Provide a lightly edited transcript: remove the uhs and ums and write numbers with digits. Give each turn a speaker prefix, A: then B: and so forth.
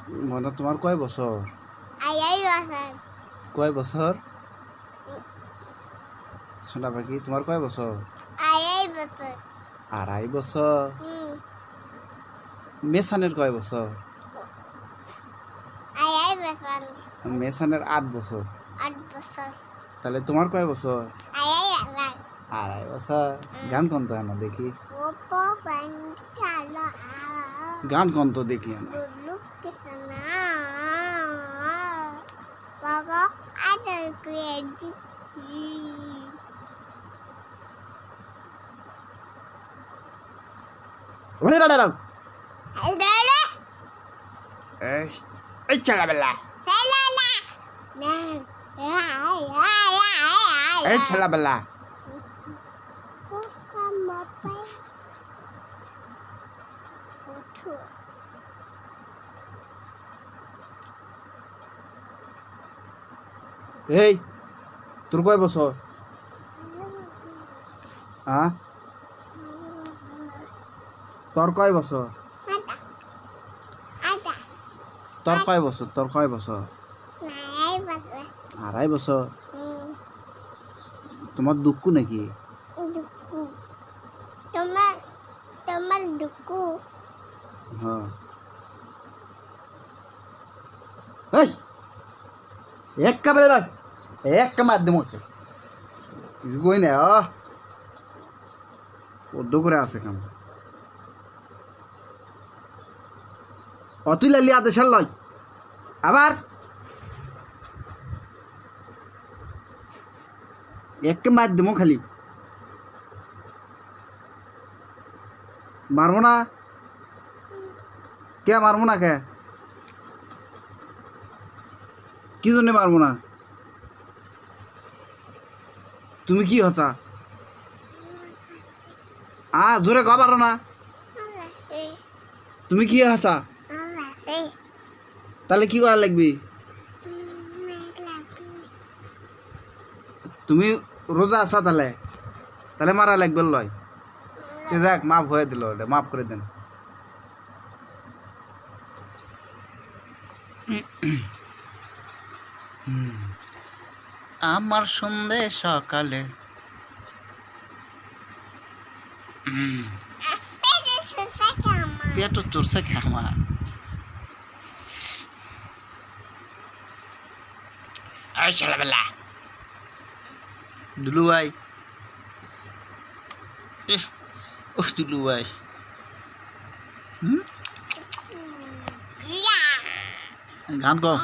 A: মনে তোমার কয় বছর?
B: আড়াই বছর।
A: কয় বছর? সোনা পাখি তোমার কয় বছর?
B: আড়াই বছর।
A: আড়াই বছর। মেসানের কয় বছর?
B: আড়াই বছর।
A: মেসানের 8 বছর।
B: 8 বছর।
A: তাহলে তোমার কয় বছর?
B: আড়াই বছর।
A: আড়াই বছর। গান কোন তো না দেখি।
B: ওপো প্যান্ট চালা
A: গান কোন তো দেখি না।
B: লুক থেকে না বাবা আদর করে দিচ্ছি।
A: এই ছেলেবেলা এই ছেলেবেলা এই তোর কয় বছর? হ্যাঁ তোর কয় বছর? তোর কয় বছর? তোর কয় বছর? আড়াই বছর। তোমার দুঃখ নাকি?
B: তোমার দুঃখ
A: হ্যাঁ এই এক কামড়ে দাও, এক কামড় দেবো কিছু কই না। বদ্ধ করে আছে কাম অতুই লালি আদেশ লয় আবার এক মার দেবো খালি মারবো না। কে মারবো না? কে কি জন্য মারবো না? তুমি কি হসা জোরে ক পারো না? তুমি কি হসা? তাহলে কি করা লাগবে? তুমি রোজা আছা তাহলে তাহলে মারা লাগবে লয়। দেখ মাফ হয়ে দিল, মাফ করে দেন। আমার সন্ধে সকালে পেট চড়ছে আমার। এই ছেলেবেলা দুলু ভাই ও দুলু ভাই গান কো।